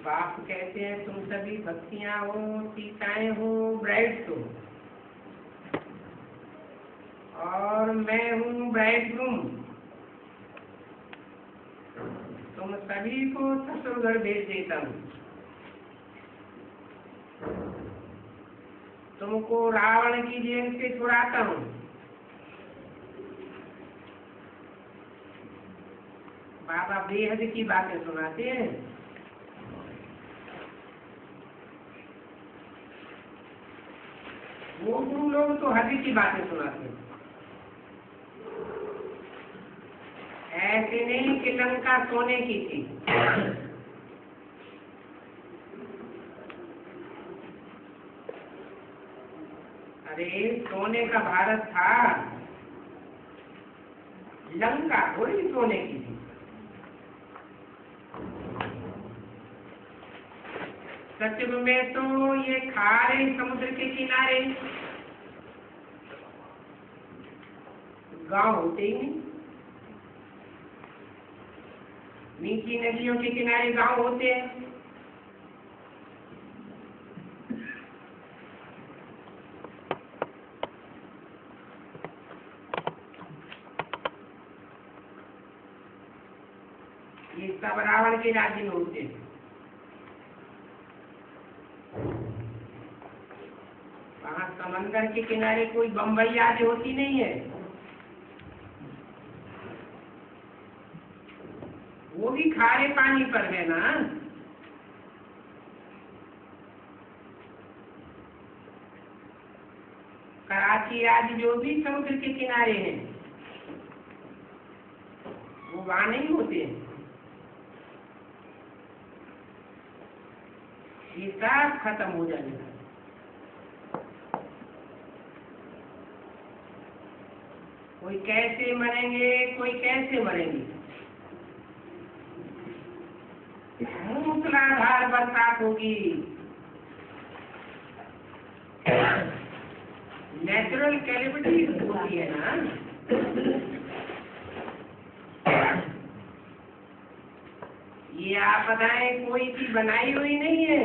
बाप कहते हैं तुम सभी बच्चियां हो, सीताएं हो, ब्राइड्स हो, और मैं हूँ ब्राइडग्रूम। तुम सभी को ससुर घर भेज देता हूँ। तुमको रावण की जेल से छुड़ाता हूँ। बाबा बेहद की बातें सुनाते हैं। वो गुरु लोग तो हद की बातें सुनाते हैं। ऐसे नहीं कि लंका सोने की थी। अरे सोने का भारत था, लंका थोड़ी सोने की थी। सचमुच में तो ये खारे समुद्र के किनारे गांव होते ही नहीं। नीची नदियों के किनारे गांव होते हैं। ये सब रावण के राज्य में होते हैं। वहां समंदर के किनारे कोई बम्बई आदि होती नहीं है। वो भी खारे पानी पर है ना। कराची आदि जो भी समुद्र के किनारे हैं वो वहां नहीं होते हैं। ये सब खत्म हो जाएगा। कोई कैसे मरेंगे, कोई कैसे मरेंगे। मूसलाधार बरसात होगी। नेचुरल कैलेमिटी होती है ना। ये आपदाएं कोई की बनाई हुई नहीं है।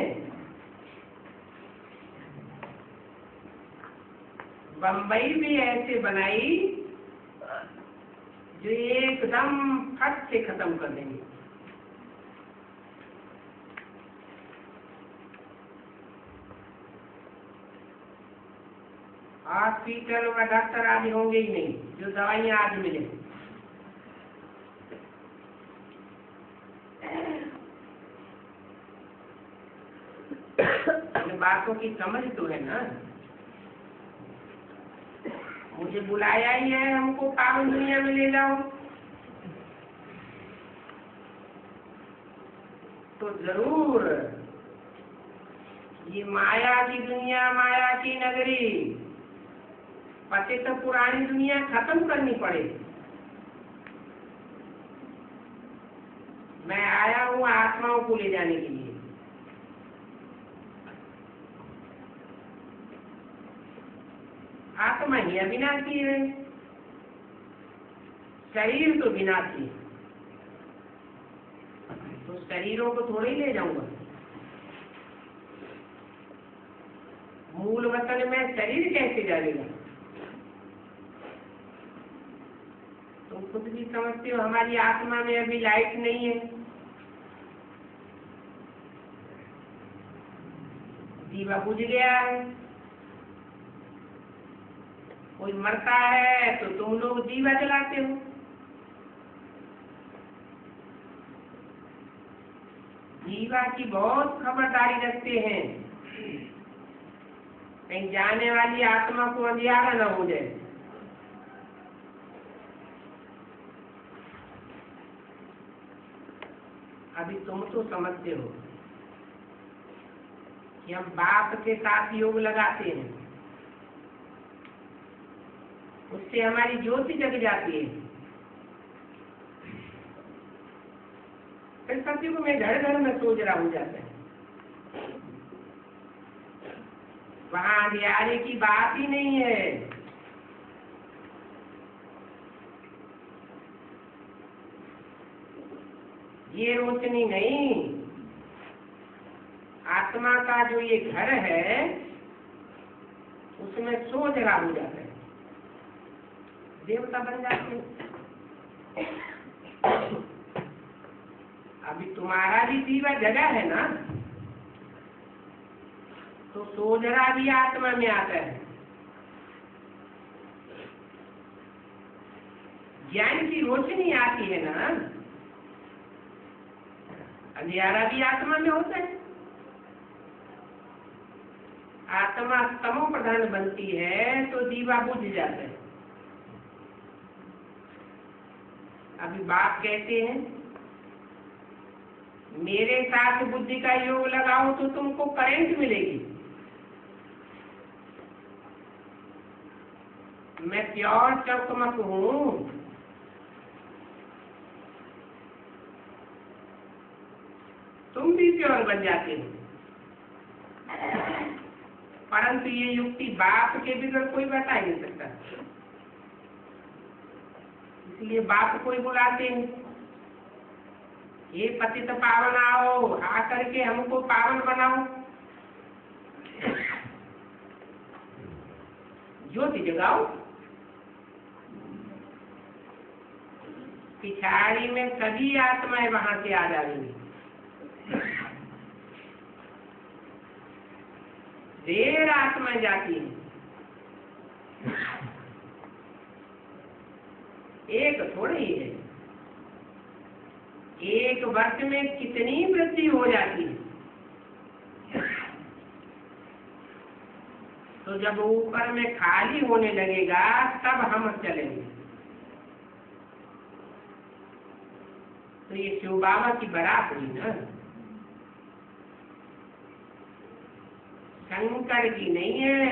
बम्बई भी ऐसे बनाई जो एकदम फट से खत्म कर देंगे। हॉस्पिटल में डॉक्टर आदि होंगे ही नहीं जो दवाइयां आज मिले। इन बातों की समझ तो है ना। मुझे बुलाया ही है हमको पावन दुनिया में ले जाओ, तो जरूर ये माया की दुनिया, माया की नगरी, पतित पुरानी दुनिया खत्म करनी पड़ेगी। मैं आया हूँ आत्माओं को ले जाने के लिए। आत्मा ही अविनाशी है, शरीर तो विनाशी। तो शरीरों को थोड़े ही ले जाऊंगा। मूल वतन में शरीर कैसे जाएगा। तुम खुद भी समझते हो हमारी आत्मा में अभी लाइट नहीं है। दीवा बुझ गया है। कोई मरता है तो तुम लोग दीवा जलाते हो। दीवा की बहुत खबरदारी रखते हैं, कहीं जाने वाली आत्मा को अंधियारा न हो जाए। अभी तुम तो समझते हो कि हम बाप के साथ योग लगाते हैं, उससे हमारी ज्योति जग जाती है। फिर सत्य को मैं घर घर में सोच रहा हो जाता है। वहां अंधियारे की बात ही नहीं है। ये रोशनी नहीं, आत्मा का जो ये घर है उसमें सोझरा हो जाता है, देवता बन जाते हैं। अभी तुम्हारा भी जीवा जगह है ना, तो सोझरा भी आत्मा में आता है। ज्ञान की रोशनी आती है ना, अंधियारा भी आत्मा में होता है। आत्मा तमो प्रधान बनती है तो दीवा बुझ जाता है। अभी बाप कहते हैं मेरे साथ बुद्धि का योग लगाओ तो तुमको करंट मिलेगी। मैं प्योर चकमक हूं, तुम भी प्योर बन जाते हो। परंतु ये युक्ति बाप के बिगड़ कोई बता ही नहीं सकता, इसलिए बाप को ही बुलाते हैं। ये पतित पावन आओ, आकर के हमको पावन बनाओ, ज्योति जगाओ। पिछाड़ी में सभी आत्माएं वहां से आ जाएंगी। देर आत्माएं जाती हैं, एक थोड़ी है। एक वर्ष में कितनी वृद्धि हो जाती है। तो जब ऊपर में खाली होने लगेगा तब हम चलेंगे। तो ये शिव बाबा की बारात हुई ना, शंकर की नहीं है।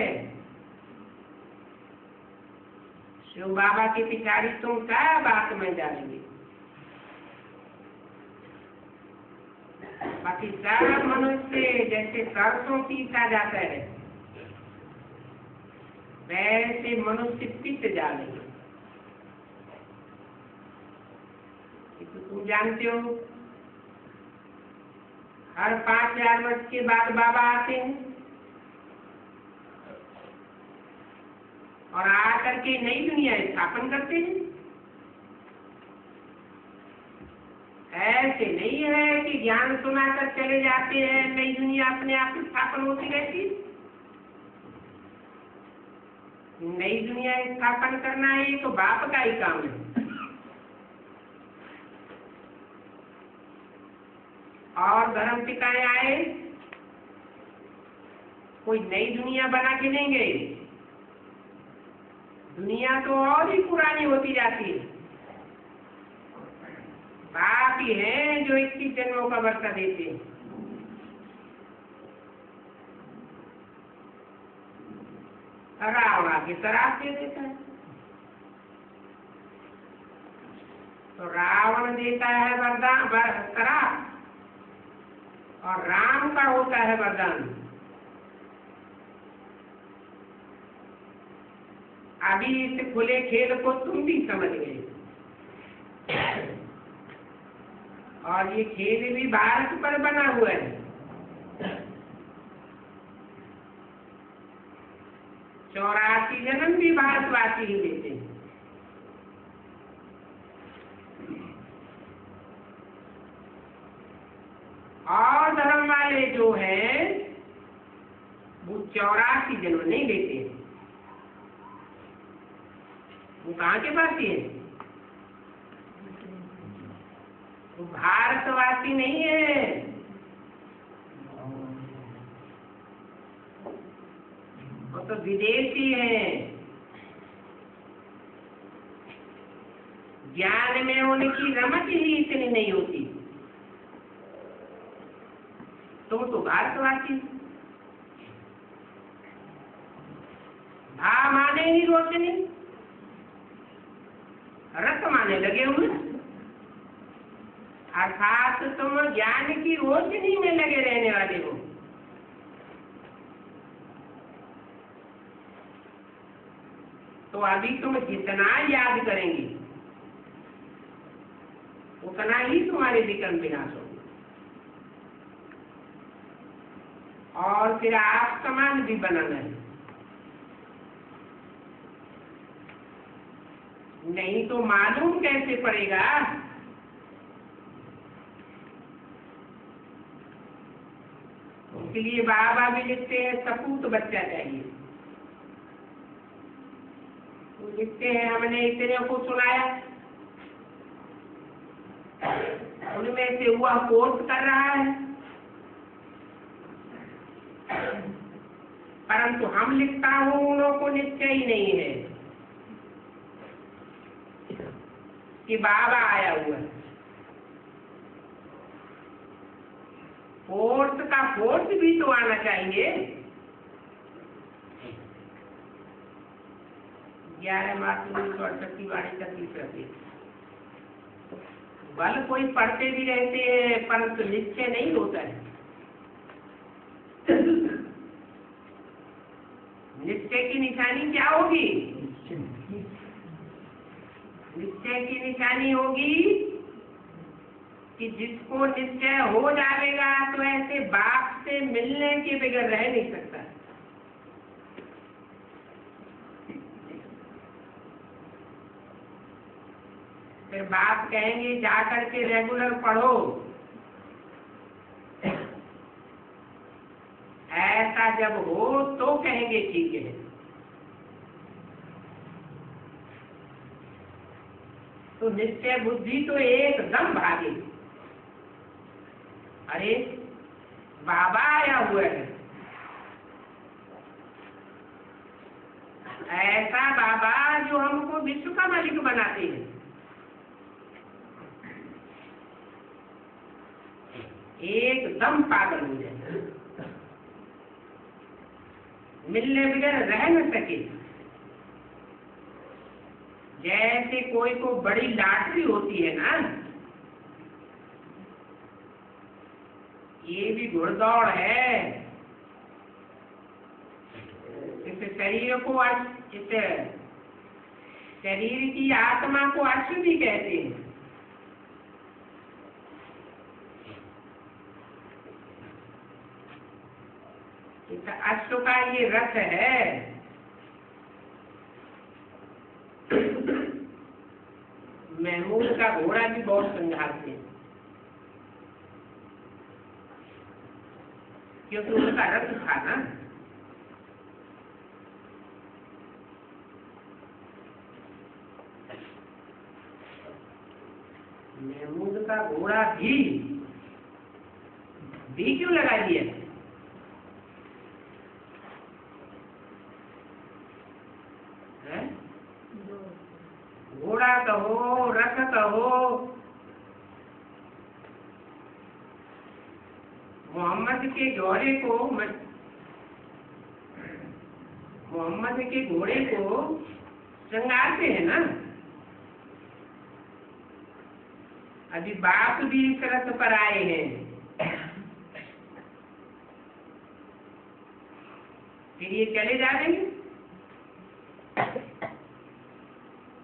शिव बाबा की पिछाड़ी तुम सब बात में जाएंगे। बाकी सब मनुष्य जैसे सरसों पीसा जाता है वैसे मनुष्य पीस जाएंगे। तो तुम जानते हो हर 5000 वर्ष के बाद बाबा आते हैं और आकर के नई दुनिया स्थापन करते हैं। ऐसे नहीं है कि ज्ञान सुनाकर चले जाते हैं, नई दुनिया अपने आप स्थापन होती रहती। नई दुनिया स्थापन करना ये तो बाप का ही काम है। और धर्म पिताएं आए, कोई नई दुनिया बना के नहीं गए। दुनिया तो और ही पुरानी होती जाती है। बाप ही हैं जो 21 जन्मों का वर्षा देते हैं। रावण आके शराब दे देता है, तो रावण देता है वरदान शराब और राम का होता है वरदान। अभी इस खुले खेल को तुम भी समझ गए। और ये खेल भी भारत पर बना हुआ है। 84 जन्म भी भारतवासी ही देते हैं। और धर्म वाले जो हैं वो 84 जन्म नहीं लेते हैं। वो कहाँ के वासी है? वो भारतवासी नहीं है, वो तो विदेशी है। ज्ञान में उनकी रमत ही इतनी नहीं होती। तुम तो भारतवासी। भा माने ही रोशनी, रस माने लगे हुए, अर्थात तुम ज्ञान की रोशनी में लगे रहने वाले हो। तो अभी तुम जितना याद करेंगे उतना ही तुम्हारे विक्रम विनाश होंगे। और फिर आप समान भी बनाना है, नहीं तो मालूम कैसे पड़ेगा। इसलिए बाबा भी लिखते हैं सपूत बच्चा चाहिए। तो लिखते हैं हमने इतने को सुनाया, उनमें से वह कोर्स कर रहा है, परंतु हम लिखता हूं उन को निश्चय ही नहीं है कि बाबा आया हुआ है। फोर्स का फोर्स भी तो आना चाहिए। 11 मार्च 1968 की वाणी तकलीफ रहती है। बल कोई पढ़ते भी रहते हैं परंतु निश्चय नहीं होता है। निश्चय की निशानी क्या होगी? निश्चय की निशानी होगी कि जिसको निश्चय हो जाएगा तो ऐसे बाप से मिलने के बगैर रह नहीं सकता। फिर बाप कहेंगे जाकर के रेगुलर पढ़ो, ऐसा जब हो तो कहेंगे ठीक है। तो निश्चय बुद्धि तो एकदम भागे, अरे बाबा आया हुआ है, ऐसा बाबा जो हमको विश्व का मालिक बनाते हैं। एकदम पागल हो जाए, मिलने बगैर रह न सके। जैसे कोई को बड़ी लॉटरी होती है ना, ये भी घुड़दौड़ है। इस शरीर को इस शरीर की आत्मा को अर्श भी कहते हैं। इस अश्व का ये रथ है। महमूद का घोड़ा भी बहुत संघारते हैं, क्योंकि उनका रथ था ना। महमूद का घोड़ा भी क्यों लगा दिया? घोड़ा कहो, रथ कहो, मोहम्मद के घोड़े को श्रृंगारते हैं ना। अभी बाप भी इस रथ पर आए हैं, फिर ये चले जाएंगे।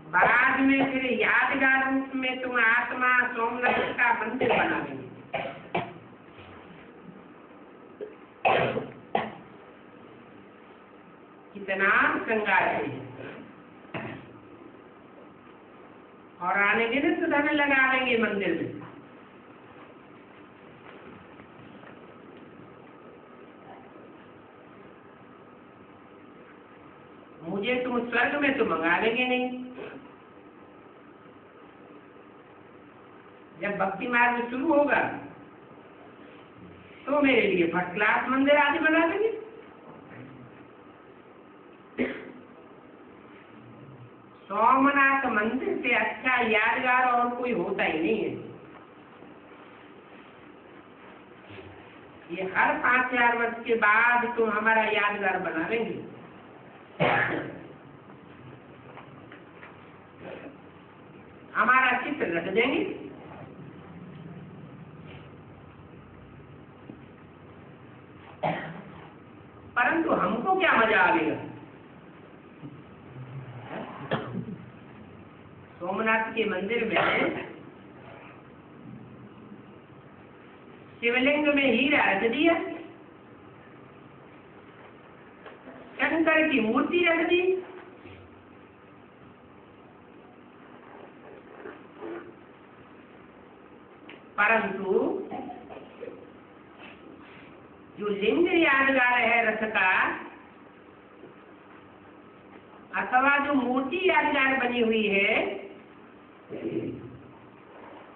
बाद में फिर यादगार रूप में तुम आत्मा सोमनाथ का मंदिर बना देंगे। कितना श्रृंगार है, और आने के लिए धन लगा देंगे मंदिर में। मुझे तुम स्वर्ग में तो मंगा देंगे नहीं। जब भक्ति मार्ग शुरू होगा तो मेरे लिए फर्स्ट क्लास मंदिर आदि बना देंगे। सोमनाथ मंदिर से अच्छा यादगार और कोई होता ही नहीं है। ये हर 5000 वर्ष के बाद तुम हमारा यादगार बना देंगे। हमारा चित्र रख देंगे, परंतु हमको क्या मजा आएगा? सोमनाथ के मंदिर में शिवलिंग में हीरा रख दिया, शंकर की मूर्ति रख दी। परंतु जो लिंग यादगार है रथ का, अथवा जो मूर्ति यादगार बनी हुई है,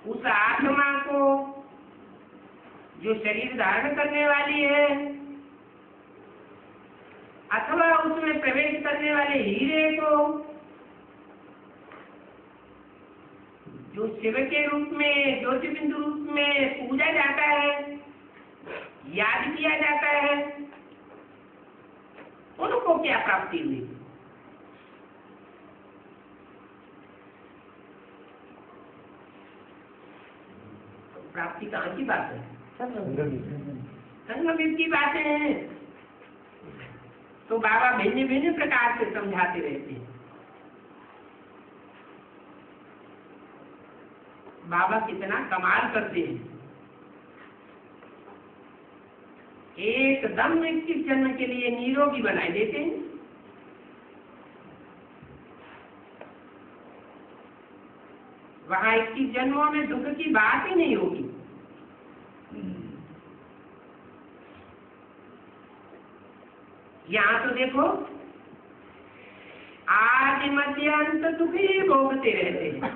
उस आत्मा को जो शरीर धारण करने वाली है, अथवा उसमें प्रवेश करने वाले हीरे को जो शिव के रूप में, ज्योतिबिंदु रूप में पूजा जाता है, याद किया जाता है, उनको क्या प्राप्ति हुई? प्राप्ति कहाँ की बात है? संगम की बातें हैं। तो बाबा भिन्न भिन्न प्रकार से समझाते रहते हैं। बाबा कितना कमाल करते हैं। एकदम 21 जन्म के लिए निरोगी बनाए देते हैं। वहां 21 जन्मों में दुख की बात ही नहीं होगी। यहाँ तो देखो, आदि मध्य अंत दुख ही भोगते रहते हैं।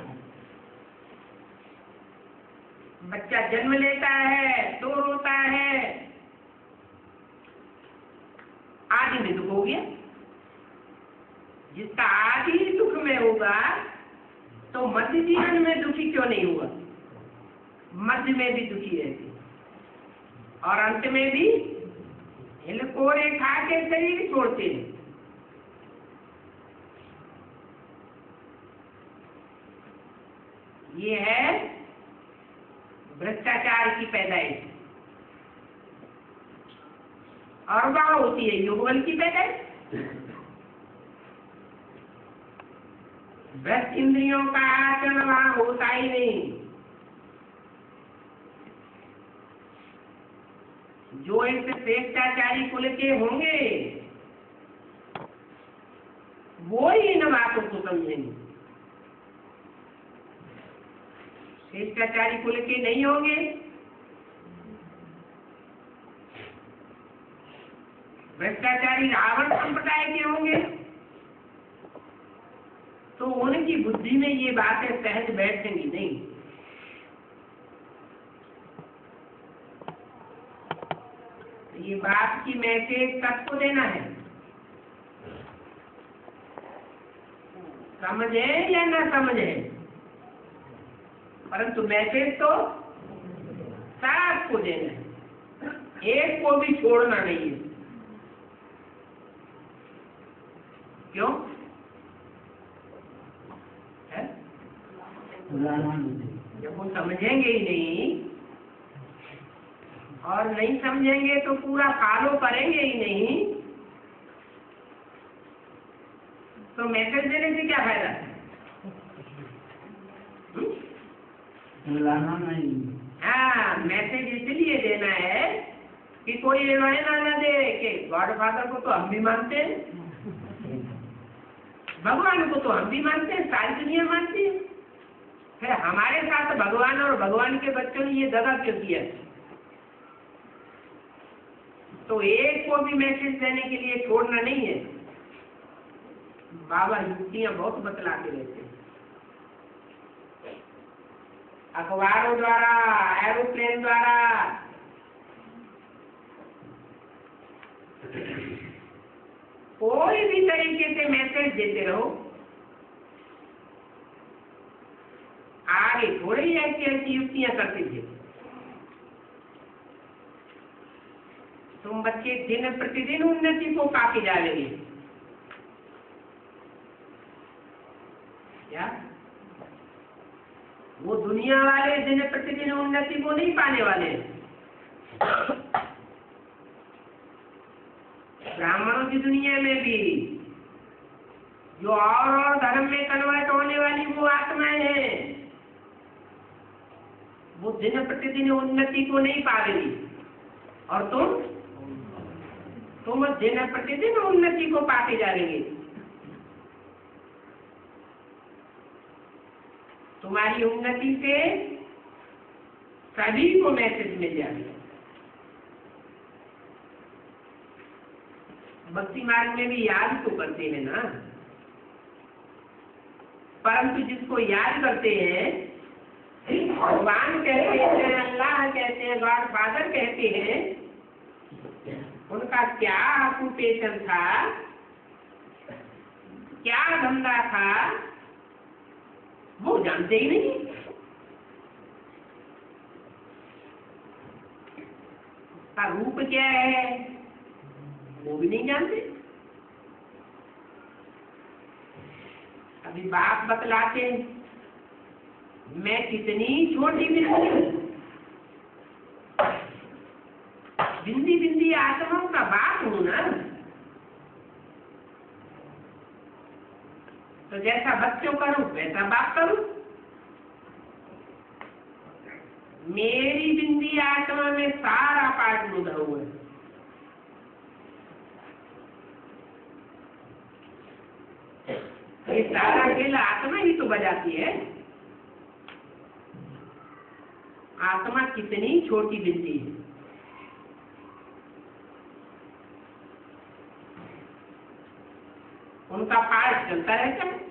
बच्चा जन्म लेता है तो रोता है, आदि में दुख हो गया। जिसका आदि दुख में होगा तो मध्य जीवन में दुखी क्यों नहीं हुआ? मध्य में भी दुखी रहती और अंत में भी हिलकोरे खा के शरीर छोड़ते हैं। ये है भ्रष्टाचार की पैदाइश। और वहां होती है युगल की पैदाइश। भ्रष्ट इंद्रियों का आचरण वहां होता ही नहीं। जो इस श्रेष्ठाचारी कुल के होंगे वो ही इन बातों को समझेंगे। श्रेष्ठाचारी कुल के नहीं होंगे, भ्रष्टाचारी रावण संप्रदाय के होंगे, तो उनकी बुद्धि में ये बातें सहज बैठेंगी नहीं। ये बात की मैसेज सबको देना है, समझे या ना समझे, परंतु मैसेज तो सबको देना है, एक को भी छोड़ना नहीं है। क्यों है? जब वो समझेंगे ही नहीं और नहीं समझेंगे तो पूरा फॉलो करेंगे ही नहीं, तो मैसेज देने से क्या फायदा? नहीं। हाँ, मैसेज इसलिए देना है कि कोई ये ना दे कि गॉड फादर को तो हम भी मानते हैं, भगवान को तो हम भी मानते हैं, सारी दुनिया मानती है, फिर हमारे साथ भगवान और भगवान के बच्चों ने ये दगा क्यों किया? तो एक को भी मैसेज देने के लिए छोड़ना नहीं है। बाबा युक्तियां बहुत बतलाते रहते हैं, अखबारों द्वारा, एरोप्लेन द्वारा, कोई भी तरीके से मैसेज देते रहो। आगे थोड़ी ऐसी ऐसी युक्तियां करते थे। तुम बच्चे दिन प्रतिदिन उन्नति को पाके डालेंगे क्या? वो दुनिया वाले दिन प्रतिदिन उन्नति को नहीं पाने वाले। ब्राह्मणों की दुनिया में भी जो और धर्म में कन्वर्ट होने वाली वो आत्माएं हैं, वो दिन प्रतिदिन उन्नति को नहीं पाएगी। और तुम तुम दिन प्रतिदिन उन्नति को पाते जा रहे, तुम्हारी उन्नति से सभी को मैसेज मिल जाएगा। भक्ति मार्ग में भी याद तो करते हैं ना, परंतु जिसको याद करते हैं, भगवान कहते हैं, अल्लाह कहते हैं, गॉड फादर कहते हैं, उनका क्या ऑक्यूपेशन था, क्या धंधा था, वो जानते ही नहीं। उसका रूप क्या है वो भी नहीं जानते। अभी बाप बतलाते, मैं कितनी छोटी बिंदी बिंदी आत्माओं का बाप हूं ना। तो जैसा बच्चों करूं वैसा बाप करूं। मेरी बिंदी आत्मा में सारा पाठ मुद्दा हुआ है। ये सारा खेल आत्मा ही तो बजाती है। आत्मा कितनी छोटी बिंदी है। उनका पाठ चलता रहता है।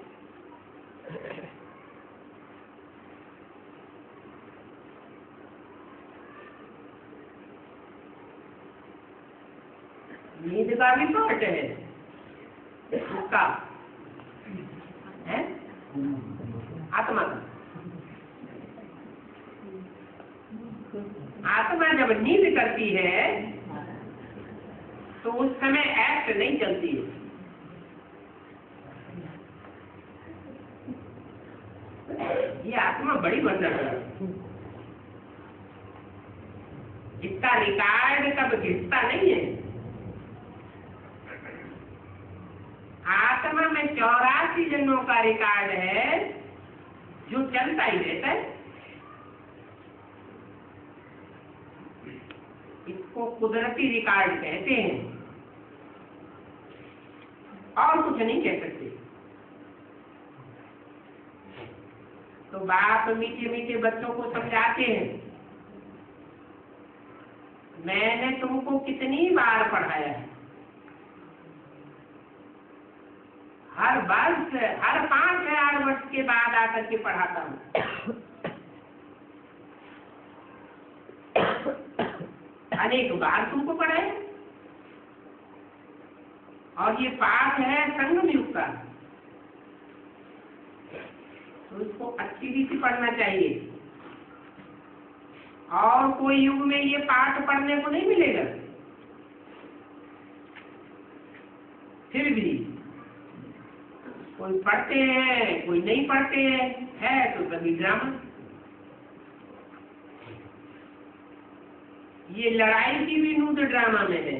नींद का भी पाठ है उसका, है आत्मा का। आत्मा जब नींद करती है तो उस समय एक्ट नहीं चलती है। ये आत्मा बड़ी बंधन है। इसका रिकॉर्ड कब घिसता नहीं है। आत्मा में 84 जन्मों का रिकॉर्ड है जो चलता ही रहता है। इसको कुदरती रिकॉर्ड कहते हैं और कुछ नहीं कह सकते। तो बाप मीठे मीठे बच्चों को समझाते हैं, मैंने तुमको कितनी बार पढ़ाया है। हर वर्ष, हर 5000 वर्ष के बाद आकर के पढ़ाता हूँ। अनेक बार तुमको पढ़ाया। और ये पाठ है संगम युग का, तो इसको अच्छी रीति पढ़ना चाहिए। और कोई युग में ये पाठ पढ़ने को नहीं मिलेगा। फिर भी कोई पढ़ते हैं, कोई नहीं पढ़ते हैं, है तो कभी ड्रामा। ये लड़ाई की भी नूत ड्रामा में है।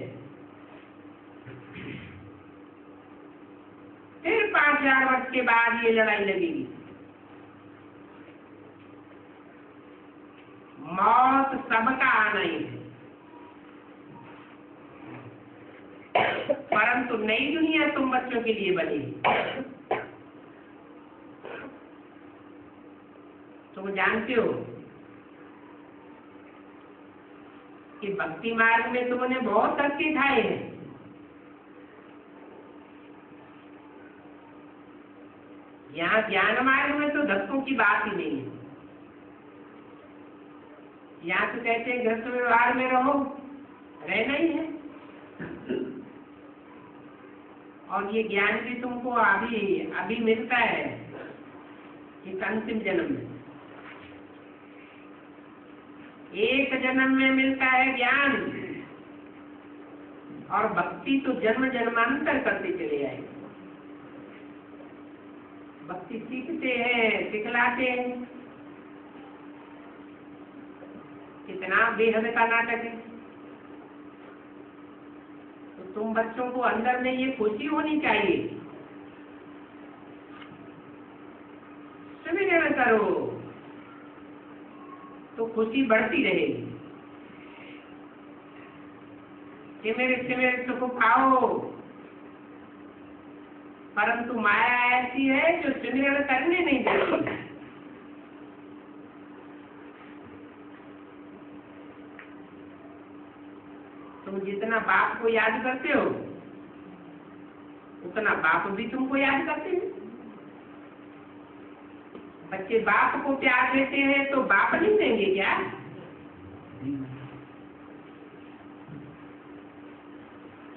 फिर 5000 वर्ष के बाद ये लड़ाई लगेगी। मौत सबका आना ही है, परंतु नई दुनिया तुम बच्चों के लिए बनेगी। तुम जानते हो कि भक्ति मार्ग में तुमने बहुत धक्के खाए हैं। यहाँ ज्ञान मार्ग में तो धक्कों की बात ही नहीं है। यहाँ तो कहते हैं गृहस्थ व्यवहार में रहो, रहना ही है। और ये ज्ञान भी तुमको अभी मिलता है इस अंतिम जन्म में। एक जन्म में मिलता है ज्ञान, और भक्ति तो जन्म जन्मांतर करते चले आए। भक्ति सीखते हैं, सिखलाते हैं। कितना बेहद का नाटक है। तो तुम बच्चों को अंदर में ये खुशी होनी चाहिए, सुमिरन करो तो खुशी बढ़ती रहेगी। कि मेरे सुख पाओ, परंतु माया ऐसी है जो सिमरण करने नहीं देती। तुम जितना बाप को याद करते हो उतना बाप भी तुमको याद करते हैं। बच्चे बाप को प्यार देते हैं तो बाप नहीं देंगे क्या?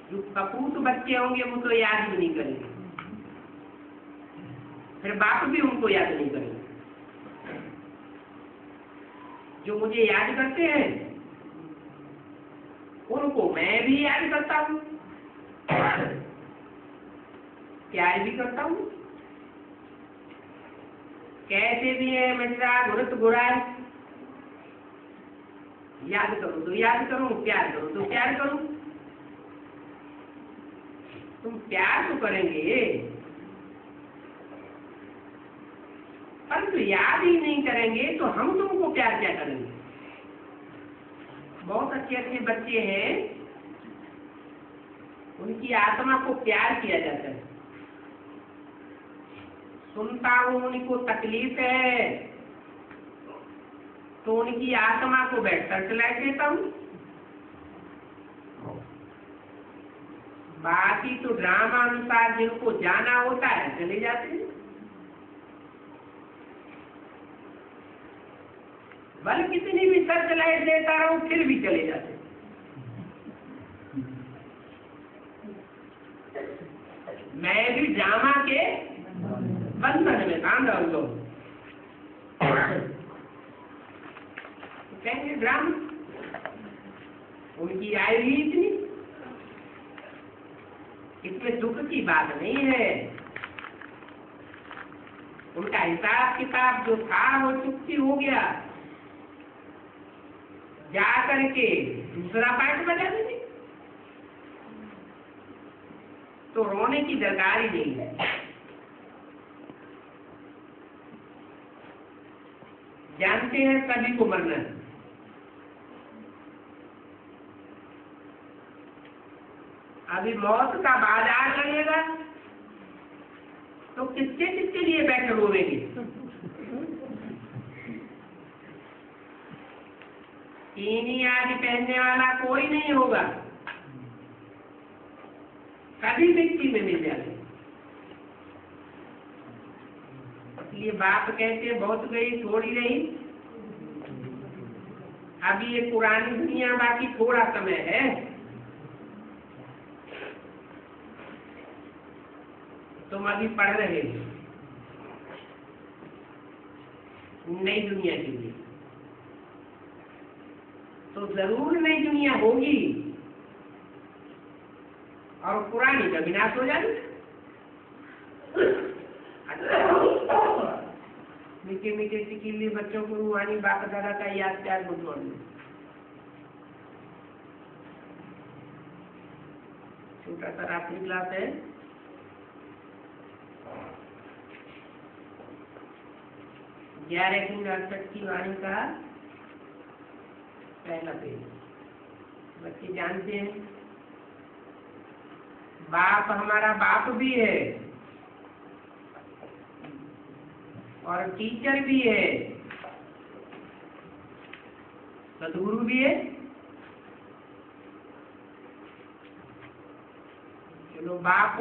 जो कपूत बच्चे होंगे वो तो याद भी नहीं करेंगे, फिर बाप भी उनको याद नहीं करेंगे। जो मुझे याद करते हैं उनको मैं भी याद करता हूँ, प्यार भी करता हूँ। कैसे भी है मित्रा गुरुत गुराय, याद करो तो याद करो, प्यार करो तो प्यार करो। तुम प्यार तो करेंगे परंतु याद ही नहीं करेंगे तो हम तुमको प्यार क्या करेंगे? बहुत अच्छे अच्छे बच्चे हैं, उनकी आत्मा को प्यार किया जाता है। सुनता हूं उनको तकलीफ है तो उनकी आत्मा को बैठकर चला देता हूं। बाकी तो ड्रामा अनुसार जिनको जाना होता है चले जाते हैं, बल कितनी भी सर्च लाइट देता रहूं फिर भी चले जाते हैं। मैं भी ड्रामा के बंधन में काम रहूं तो कहेंगे ड्रामा, उनकी आयु ही इतनी, इसमें दुख की बात नहीं है। उनका हिसाब किताब जो था वो चुप्ती हो गया, जा करके दूसरा पार्ट बजा देंगे तो रोने की दरकार ही नहीं है। जानते हैं सभी को मरना है, अभी मौत का बाजार लगेगा तो किसके लिए बैठे रोवेंगे? चीनी आदि पहनने वाला कोई नहीं होगा, कभी मिट्टी में मिल जाए। इसलिए बाप कहते बहुत गई थोड़ी रही, अभी ये पुरानी दुनिया बाकी थोड़ा समय है। तुम अभी पढ़ रहे हो नई दुनिया के लिए, तो जरूर नई दुनिया होगी और पुरानी का विनाश हो जाएगी। मीठे मीठे सिकीले बच्चों को रूहानी बाप दादा का याद प्यार बुझवाना। छोटा सा रात्रि क्लास है, ग्यारह की 68 की वाणी का पहला पेज। बच्चे जानते हैं बाप हमारा बाप भी है और टीचर भी है, सदगुरु भी है। चलो बाप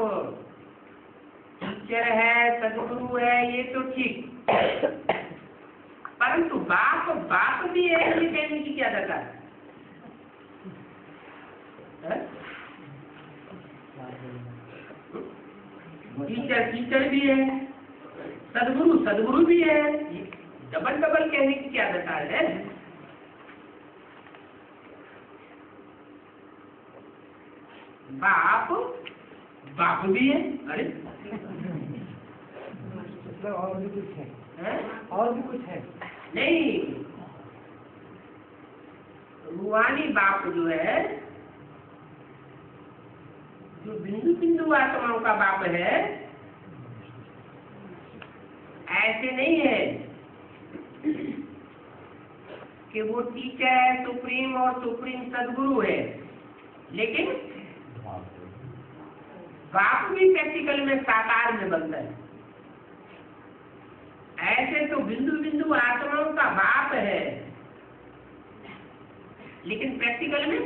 टीचर है सदगुरु है ये तो ठीक, परंतु बाप बाप भी है ये कहने की क्या दरकार है? टीचर टीचर भी है, सदगुरु सदगुरु भी है, डबल डबल कहने की क्या दरकार है? बाप बाप भी है। अरे और भी कुछ है? और भी कुछ है? नहीं, रूहानी बाप जो है, जो बिंदु बिंदु आत्माओं का बाप है, ऐसे नहीं है कि वो टीचर है सुप्रीम और सुप्रीम सदगुरु है। लेकिन बाप भी प्रैक्टिकल में साकार में बनता है। ऐसे तो बिंदु बिंदु आत्माओं का बाप है, लेकिन प्रैक्टिकल में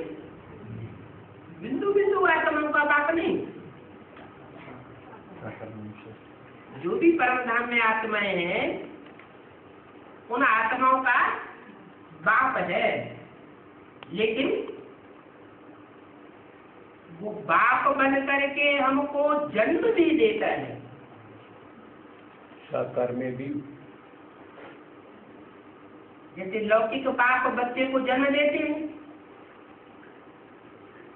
बिंदु बिंदु आत्माओं का बाप नहीं। जो भी परम धाम में आत्माएं हैं उन आत्माओं का बाप है, लेकिन वो बाप बन करके हमको जन्म भी देता है। साकार में भी जैसे लौकिक बाप बच्चे को जन्म देते हैं,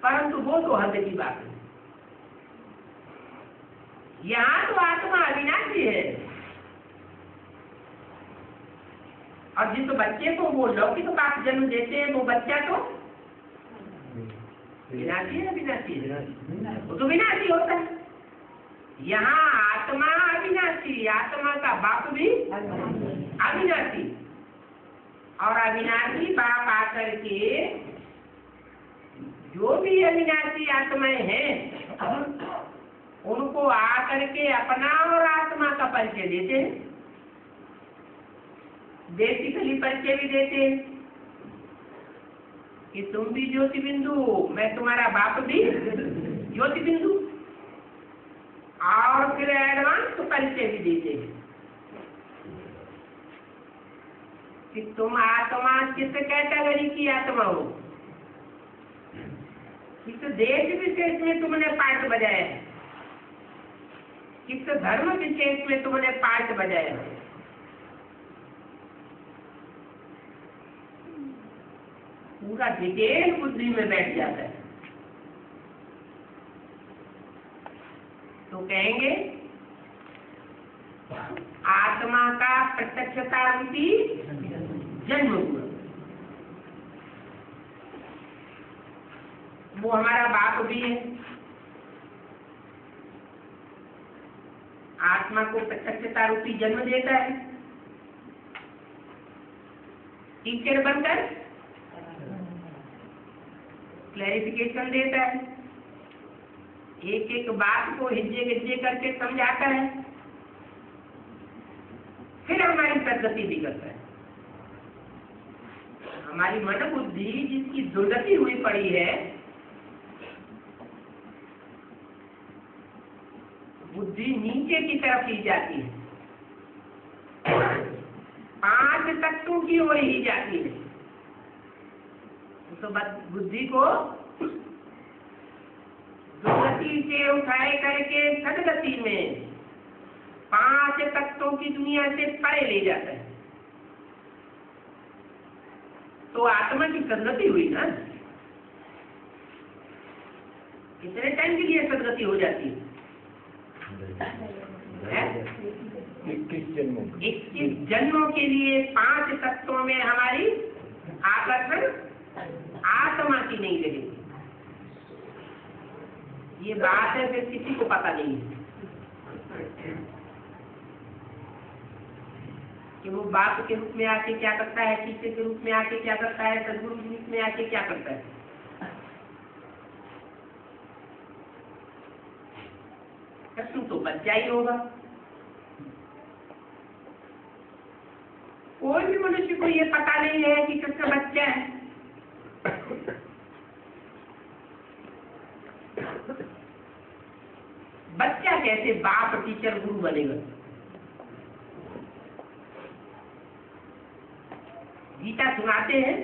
परंतु वो तो हद की बात है। यहाँ तो आत्मा अविनाशी है, और जिस बच्चे को वो लौकिक बाप जन्म देते हैं वो बच्चा तो विनाशी है। विनाशी है, वो तो विनाशी होता है। यहाँ आत्मा अविनाशी, आत्मा का बाप भी अविनाशी, और अविनाशी बाप आकर के जो भी अविनाशी आत्माएं हैं उनको आकर के अपना और आत्मा का परिचय देते हैं। बेसिकली परिचय भी देते हैं कि तुम भी ज्योति बिंदु, मैं तुम्हारा बाप भी ज्योति बिंदु, और फिर एडवांस परिचय भी देते हैं कि तुम आत्मा किस कैटेगरी की आत्मा हो, किस देश विशेष में तुमने पार्ट बजाया है, किस धर्म विशेष में तुमने पार्ट बजाया है। पूरा डिटेल बुद्धि में बैठ जाता है। तो कहेंगे आत्मा का प्रत्यक्षता रूपी जन्म हुआ, वो हमारा बाप भी है। आत्मा को प्रत्यक्षता रूपी जन्म देता है, टीचर बनकर क्लैरिफिकेशन देता है, एक एक बात को हिज्जे हिज्जे करके समझाता है, फिर हमारी सदगति भी करता है। हमारी मन बुद्धि जिसकी दुर्गति हुई पड़ी है, बुद्धि नीचे की तरफ ही जाती है, 5 तत्वों की ओर ही जाती है। तो बुद्धि को दुर्गति से उठाए करके सदगति में 5 तत्वों की दुनिया से परे ले जाता है। तो आत्मा की सदगति हुई ना। कितने टाइम के लिए सदगति हो जाती है? 21 जन्मों के लिए 5 तत्वों में हमारी आकर्षण आत्मा की नहीं लगेगी। ये बात है, फिर किसी को पता नहीं है कि वो बाप के रूप में आके क्या करता है, टीचर के रूप में आके क्या करता है, सदगुरु के रूप में आके क्या करता है। प्रश्न तो बच्चा ही होगा। कोई भी मनुष्य को ये पता नहीं है कि कृष्ण बच्चा है। बच्चा कैसे बाप टीचर गुरु बनेगा? गीता सुनाते हैं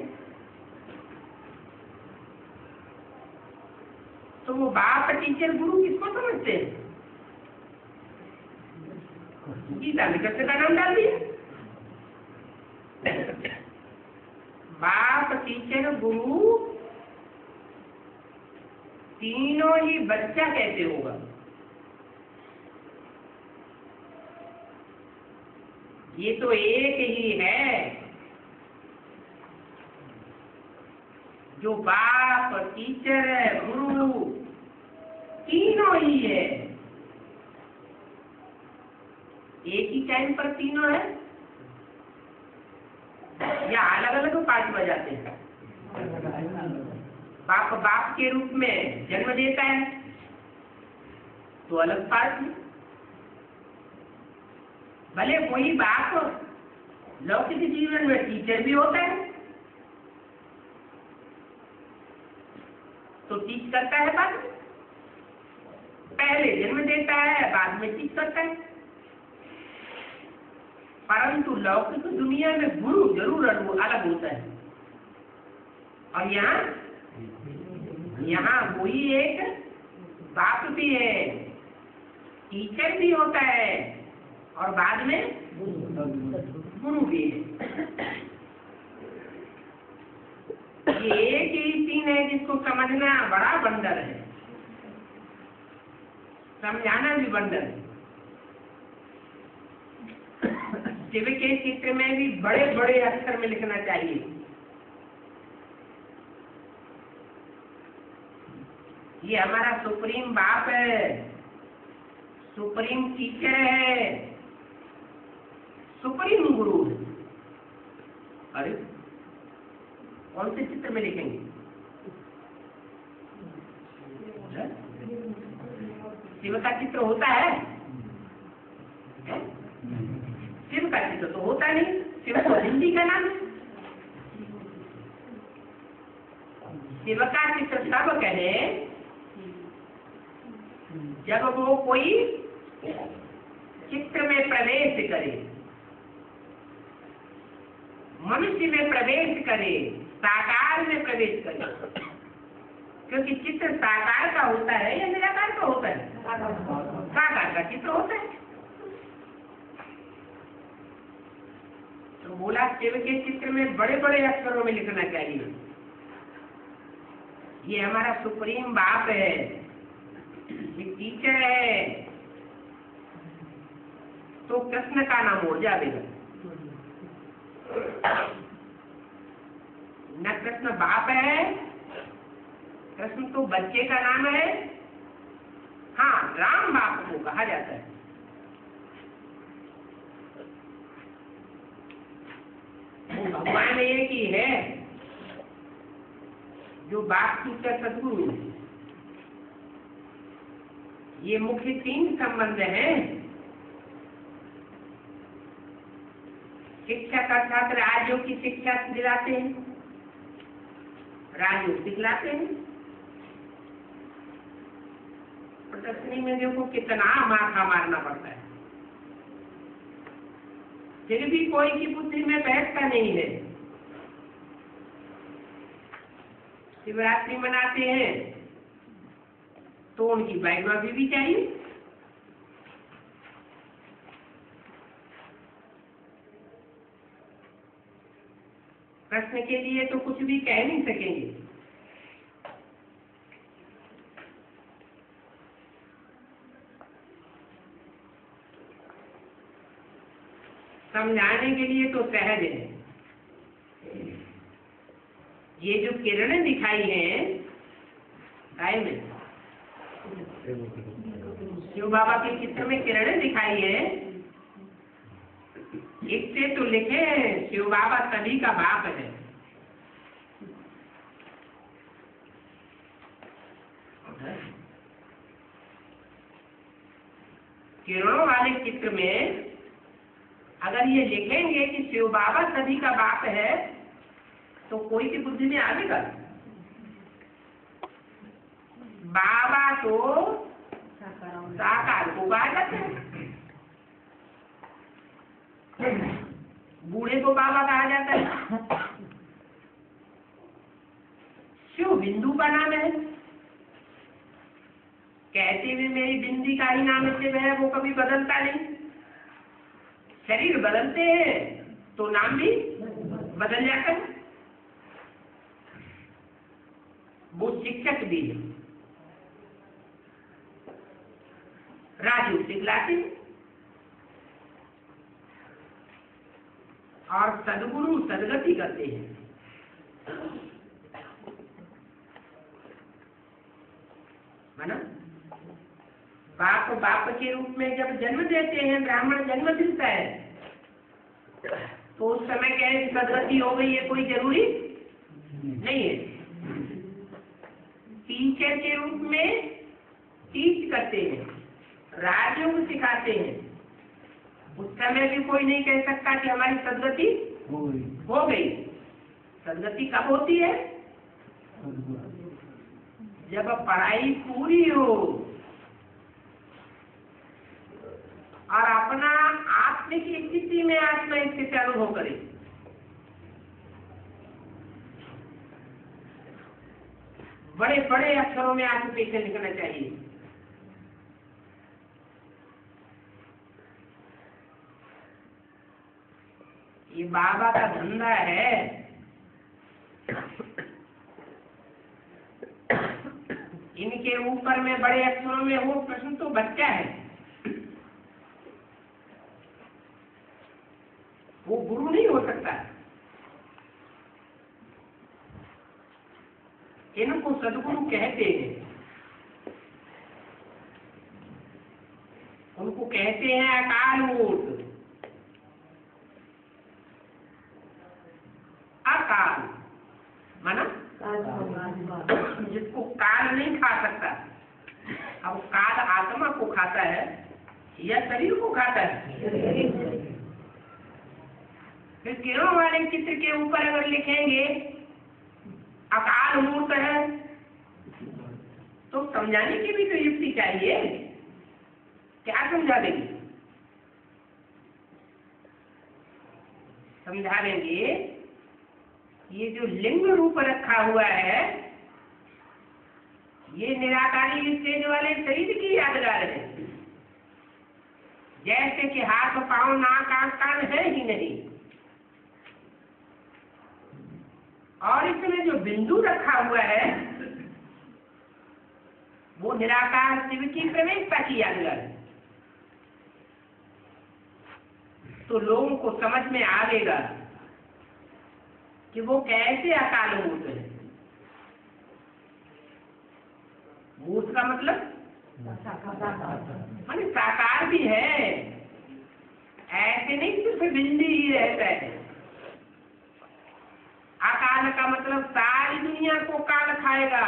तो वो बाप टीचर गुरु किसको समझते हैं? गीता में कृष्ण का नाम डाल दिया। बाप टीचर गुरु तीनों ही बच्चा कैसे होगा? ये तो एक ही है जो बाप टीचर गुरु तीनों ही है। एक ही टाइम पर तीनों है या अलग अलग पार्ट बजाते हैं? बाप बाप के रूप में जन्म देता है तो अलग पार्ट है। भले कोई बाप लौकिक जीवन में टीचर भी होता है तो टीच करता है, बाद में पहले जन्म देता है बाद में टीच करता है। परंतु लौकिक दुनिया में गुरु जरूर अलग होता है। और यहाँ कोई एक बाप भी है, टीचर भी होता है और बाद में गुरु भी है। ये एक ही सीन है जिसको समझना बड़ा बंदर है, समझाना भी बंदर है। शिव के चित्र में भी बड़े बड़े अक्षर में लिखना चाहिए। ये हमारा सुप्रीम बाप है, सुप्रीम टीचर है, सुप्रीम गुरु है। अरे कौन से चित्र में लिखेंगे? शिव का चित्र होता है? शिव का चित्र तो होता नहीं, शिव तो हिंदी का नाम है। शिव का चित्र तब कहे जब वो कोई चित्र में प्रवेश करे, मनुष्य में प्रवेश करे, साकार में प्रवेश करे। क्योंकि चित्र साकार का होता है या निराकार का होता है? साकार का चित्र होता है। तो बोला शिव के चित्र में बड़े बड़े अक्षरों में लिखना चाहिए। ये हमारा सुप्रीम बाप है, ये टीचर है, तो कृष्ण का नाम हो जाएगा। न कृष्ण बाप है, कृष्ण तो बच्चे का नाम है। हाँ, राम बाप को कहा जाता है। भगवान एक ही है जो बाप टीचर सदगुरु। ये मुख्य 3 संबंध हैं। शिक्षक अर्थात राजयोग की शिक्षा दिलाते हैं, राजयोग सिखलाते हैं। प्रदर्शनी में देखो कितना माथा मारना पड़ता है, फिर भी कोई की बुद्धि में बैठता नहीं है। शिवरात्रि मनाते हैं तो उनकी बायोग्राफी भी चाहिए। कृष्ण के लिए तो कुछ भी कह नहीं सकेंगे। समझाने के लिए तो सहज है। ये जो किरणें दिखाई हैं गाय में, शिव बाबा के चित्र में किरणें दिखाई है, इससे तो लिखे शिव बाबा सभी का बाप है। किरणों वाले चित्र में अगर ये लिखेंगे कि शिव बाबा सभी का बाप है तो कोई की बुद्धि में आएगा? बाबा तो साकार को कहा जाता है, बूढ़े को बाबा कहा जाता है। शिव बिंदु का नाम है, कहते हुए मेरी बिंदी का ही नाम शिव है, वो कभी बदलता नहीं। शरीर बदलते हैं तो नाम भी बदल जाता है। वो शिक्षक भी है, राजू सिखलाते और सदगुरु सदगति करते हैं। है ना? बाप बाप के रूप में जब जन्म देते हैं, ब्राह्मण जन्म देता है, तो उस समय क्या है, सदगति हो गई है, कोई जरूरी नहीं है। टीचर के रूप में टीच करते हैं, राजयोग सिखाते हैं, उस समय भी कोई नहीं कह सकता कि हमारी सदगति हो गई। सदगति कब होती है? जब पढ़ाई पूरी हो और अपना आत्मिक स्थिति में आत्मा स्थिति अनुभव करे। बड़े बड़े अक्षरों में ऑक्यूपेशन लिखना चाहिए। ये बाबा का धंधा है। इनके ऊपर में बड़े अक्षरों में वो प्रश्न तो बच्चा है, वो गुरु नहीं हो सकता। इनको सदगुरु कहते हैं, उनको कहते हैं अकाल मूर्त। अकाल माना जिसको काल नहीं खा सकता। अब काल आत्मा को खाता है या शरीर को खाता है? फिर किरणों वाले चित्र के ऊपर अगर लिखेंगे अकाल मूर्त है, तो समझाने की भी तो युक्ति चाहिए। क्या समझा देंगे? समझा देंगे ये जो लिंग रूप रखा हुआ है, ये निराकारी स्टेज वाले शरीर की यादगार है। जैसे कि हाथ पांव नाक आंख कान है ही नहीं, और इसमें जो बिंदु रखा हुआ है वो निराकार शिव की प्रवेशता की यादगार है। तो लोगों को समझ में आएगा कि वो कैसे अकाल मूर्त है। मूर्त का मतलब माने साकार भी है, ऐसे नहीं सिर्फ बिंदी ही रहता है। अकाल का मतलब सारी दुनिया को काल खाएगा,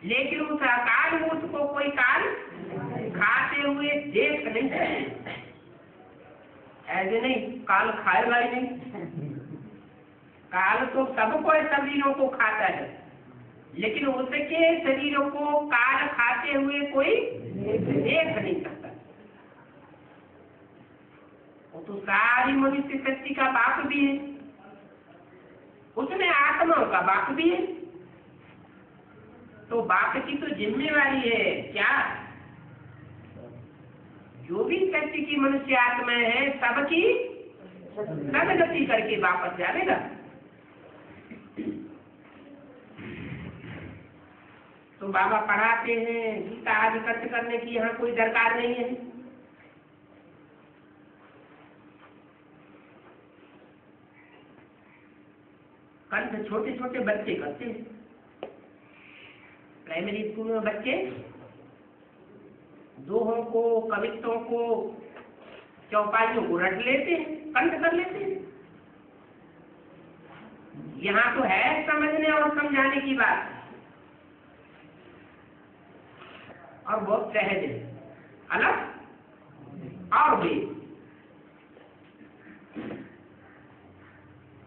लेकिन उस अकाल मूर्त को कोई काल खाते हुए देख नहीं सकते। ऐसे नहीं काल खाएगा ही नहीं। काल तो सबको शरीरों को खाता है, लेकिन उसके शरीरों को काल खाते हुए कोई देख नहीं सकता। वो तो सारी मनुष्य शक्ति का बाप भी है, उसमें आत्माओं का बाप भी है। तो बाप की तो जिम्मेवारी है क्या? जो भी शक्ति की मनुष्य आत्मा है सबकी सदगति करके वापस जाएगा। तो बाबा पढ़ाते हैं, गीता आदि खर्च करने की यहाँ कोई दरकार नहीं है। कंठ छोटे छोटे बच्चे करते हैं। प्राइमरी स्कूल में बच्चे दोहों को, कवित्वों को, चौपाइयों को रट लेते हैं, कंठ कर लेते हैं। यहाँ तो है समझने और समझाने की बात, और बहुत सहज है। अलग और भी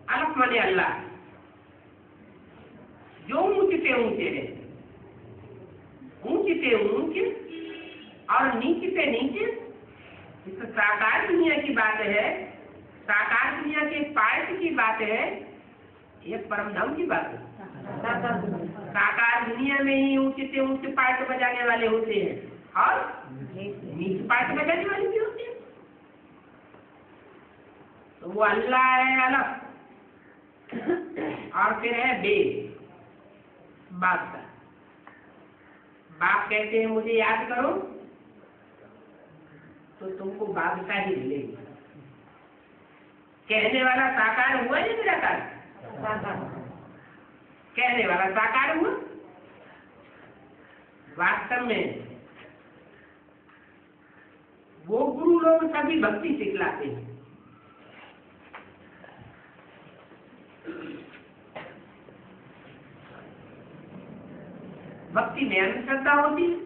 अलग माने अल्लाह, जो ऊंचे से ऊंचे है, ऊंचे से ऊंचे और नीचे से नीचे। इस साकार दुनिया की बात है, साकार दुनिया के पार्ट की बात है, ये परमधाम की बात है। साकार दुनिया में ही ऊंचे से ऊंचे पार्ट बजाने वाले होते हैं और नीचे पार्ट बजाने वाले भी होते हैं। तो वो अल्लाह है अलग, और फिर है बेद बाप का। बाप कहते हैं मुझे याद करो तो तुमको बादशाही मिलेगी। कहने वाला साकार हुआ या निराकार? कहने वाला साकार हुआ। वास्तव में वो गुरु लोग सभी भक्ति सिखलाते हैं। भक्ति में अंधश्रद्धा होती है।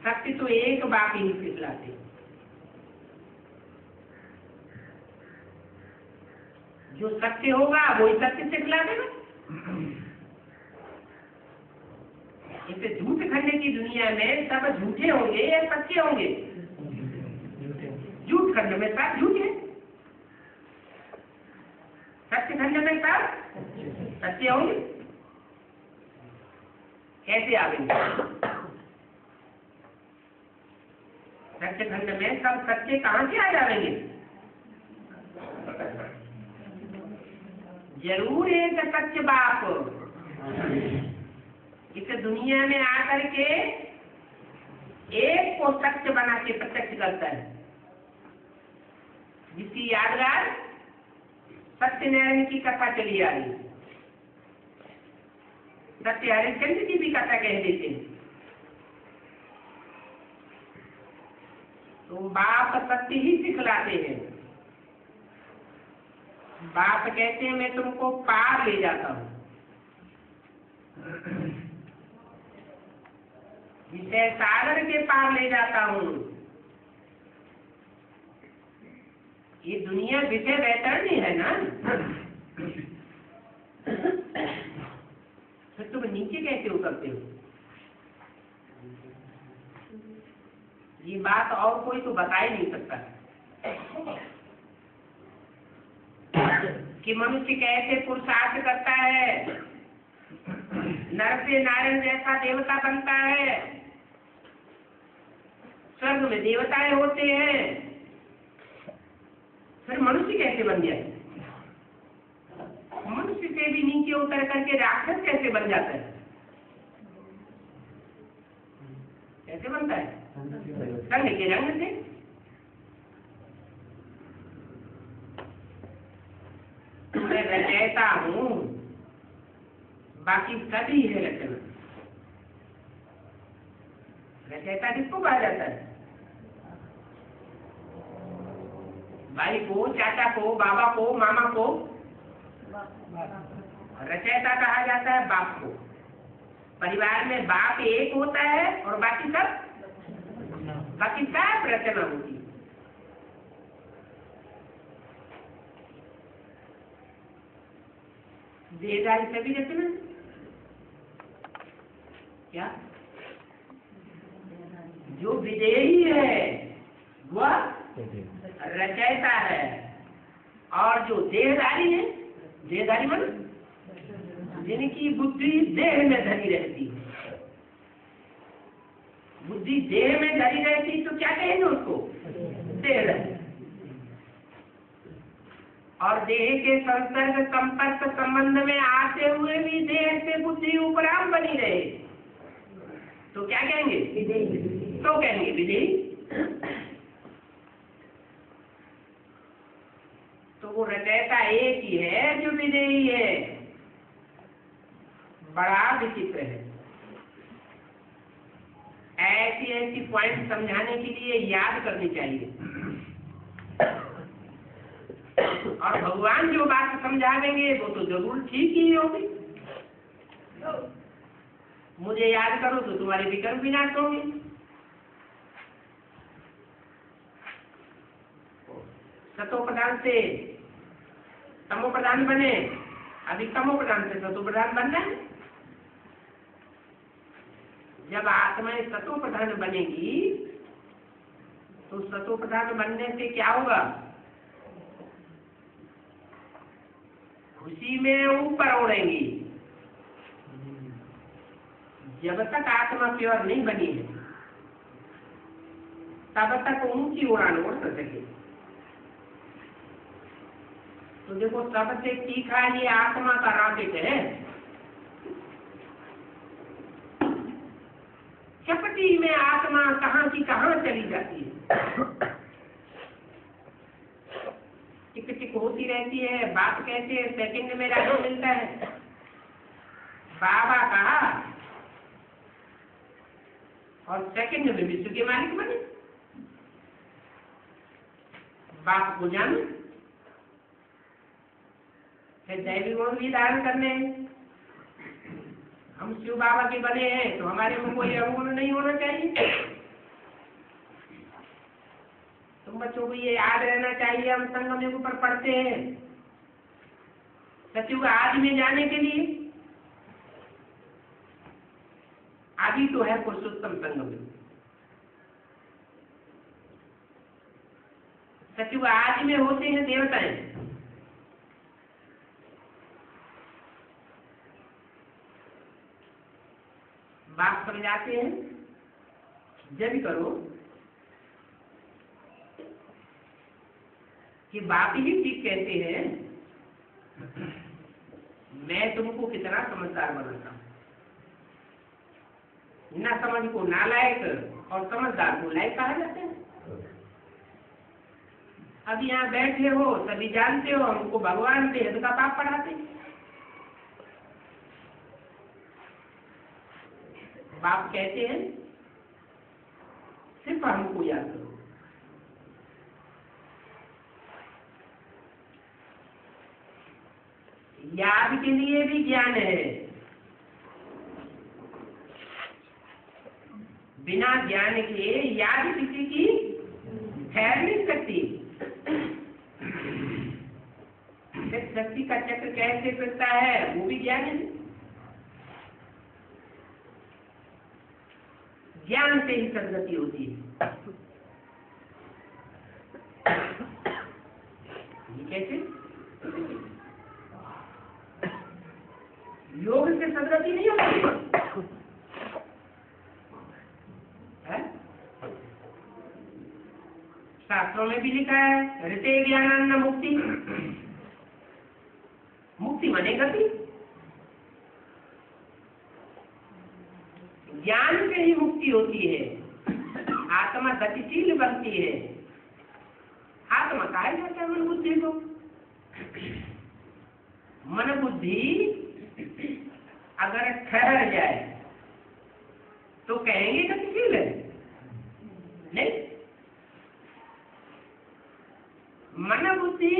सत्य तो एक बाप ही सिखलाते, जो सत्य होगा वही सत्य सिखला देगा। इसे झूठ खंडे की दुनिया में सब झूठे होंगे या सच्चे होंगे? झूठ खंड में सब झूठे, सत्य खंड में सब सत्य होंगे। कैसे आवेंगे? सत्य खंड में सब सत्य कहाँ से आ जाएंगे? जरूर एक सत्य बाप इस दुनिया में आकर के एक को सत्य बना के प्रत्यक्ष करता है, जिसकी यादगार सत्यनारायण की कथा चली आ रही। सत्य हरिश्चंद्र की भी कथा कह देते हैं। तो बाप सत्य ही सिखलाते हैं। बाप कहते हैं मैं तुमको पार ले जाता हूँ, विषय सागर के पार ले जाता हूँ। ये दुनिया विषय वैतरणी है ना, फिर तुम नीचे कैसे उतरते हो? ये बात और कोई तो बता ही नहीं सकता कि मनुष्य कैसे पुरुषार्थ करता है, नर से नारायण जैसा देवता बनता है, स्वर्ग में देवताएं होते हैं, फिर मनुष्य कैसे बन जाए? मनुष्य से भी नीचे उतर करके राक्षस कैसे बन जाता है? कैसे बनता है? रंग के रंग से। मैं रचयिता हूँ, बाकी सभी है रचना। रचयिता किसको कहा जाता है? भाई को, चाचा को, बाबा को, मामा को रचयिता कहा जाता है। बाप को परिवार में बाप एक होता है और बाकी सब रचना होती है। देहधारी सभी रचना क्या? जो विदेही है वह रचयिता है, और जो देहधारी है, देहधारी मन जिनकी बुद्धि देह में धरी रहती है। बुद्धि देह में धरी रहती तो क्या कहेंगे उसको? देहधारी। और देह के संसर्ग संपर्क संबंध में आते हुए भी देह से बुद्धि उपराम बनी रहे तो क्या कहेंगे? तो कहेंगे विदेही। तो वो रचयिता एक ही है जो विदेही है। बड़ा विचित्र है। ऐसी ऐसी पॉइंट समझाने के लिए याद करनी चाहिए, और भगवान जो बात समझावेंगे वो तो जरूर ठीक ही होगी। मुझे याद करो तो तुम्हारे विकर्म विनाश होंगे। सतो प्रधान से तमो प्रधान बने, अभी तमो प्रधान से सतो प्रधान बनना है। जब आत्माएं सतो प्रधान बनेगी तो सतो प्रधान बनने से क्या होगा? खुशी में ऊपर उड़ेंगी। जब तक आत्मा प्योर नहीं बनी है तब तक ऊंची उड़ान उड़ सके। तो देखो सबसे तीखा ये आत्मा का रॉकेट है। चपटी में आत्मा कहाँ की कहाँ चली जाती है, टिक टिक होती रहती है। बाप कैसे सेकंड में राजू मिलता है। बाबा कहा और सेकंड में विश्व के मालिक बने। बाप को जानो, फिर दैवी गुण भी धारण करने हैं। हम शिव बाबा के बने हैं तो हमारे में कोई अवगुण नहीं होना चाहिए। तुम बच्चों को ये याद रहना चाहिए, हम संगम युग पर पढ़ते हैं सतयुग आदि में जाने के लिए। आदि तो है पुरुषोत्तम संगम युग। सतयुग आदि में होते हैं देवताएं। बात समझाते हैं, जब करो कि बाप ही ठीक कहते हैं, मैं तुमको कितना समझदार बनाता हूं। ना समझ को नालायक और समझदार को लायक कहा जाता है। अब यहाँ बैठे हो सभी जानते हो, हमको भगवान बेहद का पाप पढ़ाते हैं। बाप कहते हैं सिर्फ हमको याद करो। याद के लिए भी ज्ञान है, बिना ज्ञान के याद किसी की ठहर नहीं सकती। शक्ति का चक्र कैसे फिरता है वो भी ज्ञान है। ज्ञान से ही सदगति होती है। ये कैसे? योग से सदगति नहीं होती है? शास्त्रों में भी लिखा है ऋते ज्ञानान्न मुक्ति। मुक्ति माने गति। ज्ञान से ही मुक्ति होती है। आत्मा गतिशील बनती है। आत्मा कहा जाता है मन बुद्धि को। मन बुद्धि अगर ठहर जाए तो कहेंगे गतिशील है? नहीं। मन बुद्धि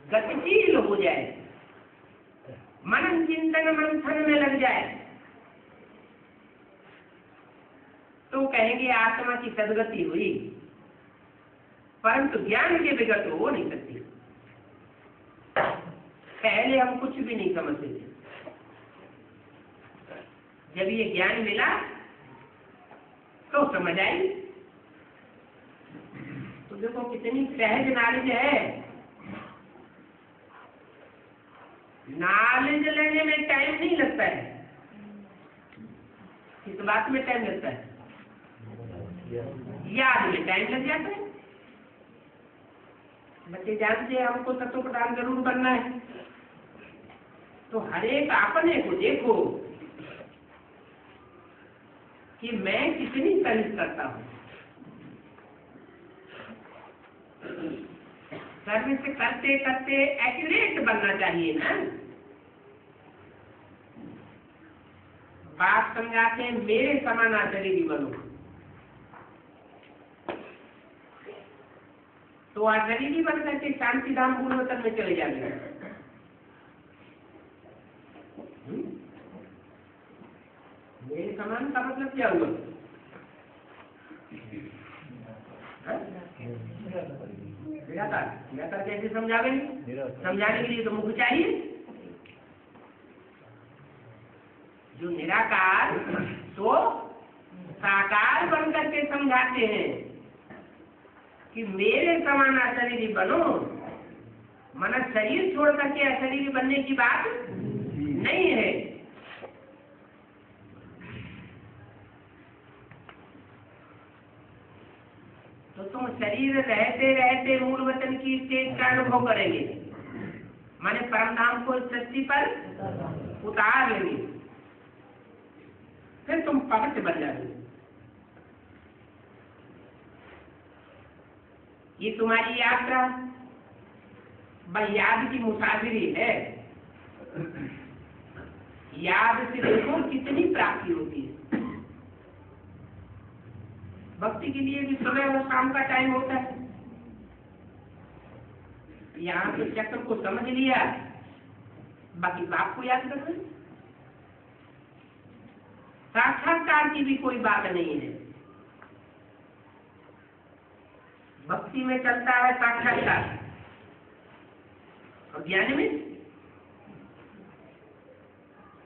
गतिशील हो जाए, मनन चिंतन मंथन में लग जाए तो कहेंगे आत्मा की सदगति हुई। परंतु ज्ञान के बिगड़ तो हो नहीं सकती। पहले हम कुछ भी नहीं समझते थे, जब ये ज्ञान मिला तो समझ आई। तो देखो कितनी सहज नॉलेज है। नॉलेज लेने में टाइम नहीं लगता है। किस बात में टाइम लगता है? याद में टाइम लग जाता है। बच्चे जानते हैं हमको तत्व प्रधान जरूर बनना है, तो हर एक अपने को देखो कि मैं कितनी सर्विस करता हूं। सर्विस करते करते एक्यूरेट बनना चाहिए ना। बात समझाते हैं मेरे समान आचरी बनो, तो आचरी बन करके शांति धाम पूर्वतन में चले जाएंगे। मेरे समान का मतलब क्या हुआ? निराकार कैसे समझावेंगे? समझाने के लिए तो मुख चाहिए। जो निराकार तो साकार बन करके समझाते हैं कि मेरे समान अशरीरी बनो। मन शरीर छोड़ करके अशरीरी बनने की बात नहीं है। तो तुम शरीर रहते रहते मूल वचन की स्टेज का अनुभव करेंगे, माने परम धाम को सृष्टि पर उतार लेंगे, फिर तुम पवित्र बन जाओगे। ये तुम्हारी यात्रा बस याद की मुसाफिरी है। याद से देखो कितनी प्राप्ति होती है। भक्ति के लिए भी सुबह और शाम का टाइम होता है। यहाँ तो चक्र को समझ लिया, बाकी बाप को याद कर रहे। साक्षात्कार की भी कोई बात नहीं है। भक्ति में चलता है साक्षात्कार, और ज्ञान में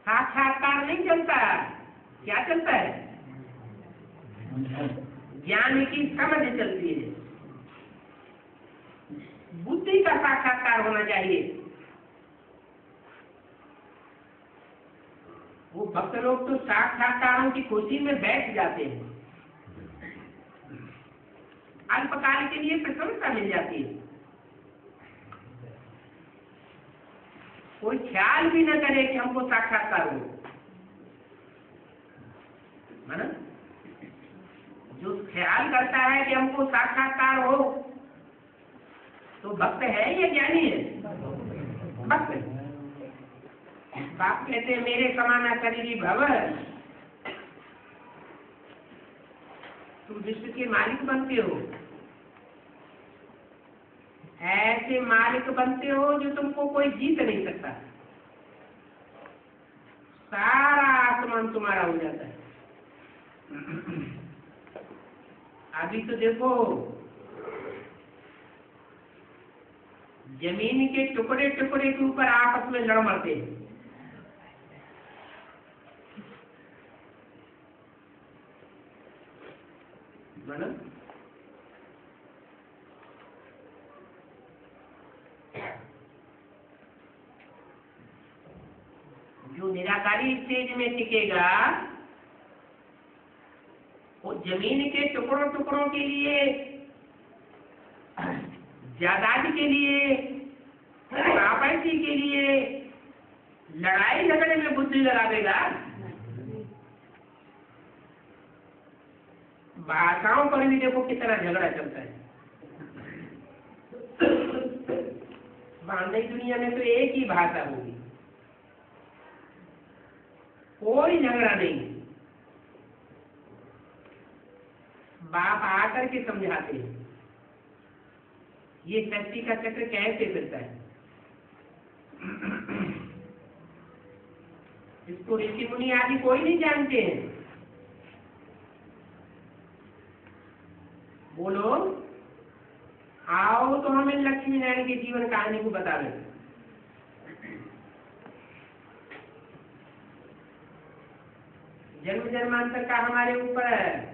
साक्षात्कार नहीं चलता। क्या चलता है? ज्ञान की समझ चलती है, बुद्धि का साक्षात्कार होना चाहिए। वो भक्त लोग तो साक्षात्कारों की खुशी में बैठ जाते हैं, अल्पकाल के लिए प्रसन्नता मिल जाती है, कोई ख्याल भी न करे कि हमको साक्षात्कार हो। माना जो ख्याल करता है कि हमको साक्षात्कार हो तो भक्त है या ज्ञानी है? भक्त है। बाप कहते हैं मेरे समाना शरीरी भव, तुम विश्व के मालिक बनते हो, ऐसे मालिक बनते हो जो तुमको कोई जीत नहीं सकता, सारा आसमान तुम्हारा हो जाता है। अभी तो देखो जमीन के टुकड़े टुकड़े के ऊपर आपस में लड़ मरते हैं। जो निराकारी स्टेज में टिकेगा वो जमीन के टुकड़ों टुकड़ों के लिए, जायदाद के लिए, प्रॉपर्टी के लिए लड़ाई झगड़े में बुद्धि लगा देगा। भाषाओं पर भी देखो कितना झगड़ा चलता है। बांधई दुनिया में तो एक ही भाषा होगी, कोई झगड़ा नहीं। बाप आकर के समझाते हैं ये सृष्टि का चक्र कैसे चलता है। इसको ऋषि मुनि आदि कोई नहीं जानते हैं। बोलो आओ तो हमें लक्ष्मी नारायण के जीवन कहानी को बता दें। जन्म जन्मांतर का हमारे ऊपर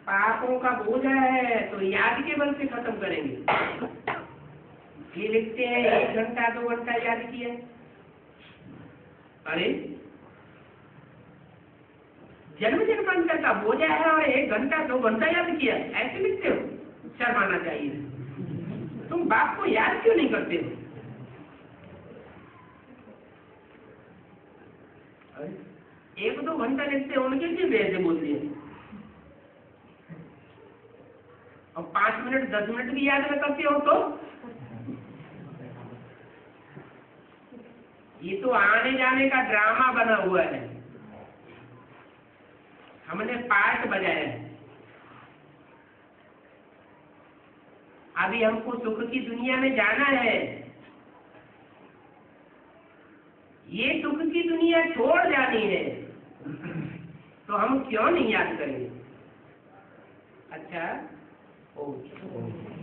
पापों का बोझ है तो याद के बल से खत्म करेंगे। ये लिखते हैं 1 घंटा 2 घंटा याद किया, अरे जन्म जन्मांतर का बोझ है और 1 घंटा 2 घंटा याद किया, ऐसे लिखते हो? शर्माना चाहिए। तुम बाप को याद क्यों नहीं करते हो? 1-2 घंटा लिखते हो, उनके लिए बेहद बोल दिए, और 5 मिनट 10 मिनट भी याद न करते हो तो ये तो आने जाने का ड्रामा बना हुआ है। हमने पार्ट बजाया है। अभी हमको सुख की दुनिया में जाना है, ये सुख की दुनिया छोड़ जानी है, तो हम क्यों नहीं याद करेंगे? अच्छा, ओके।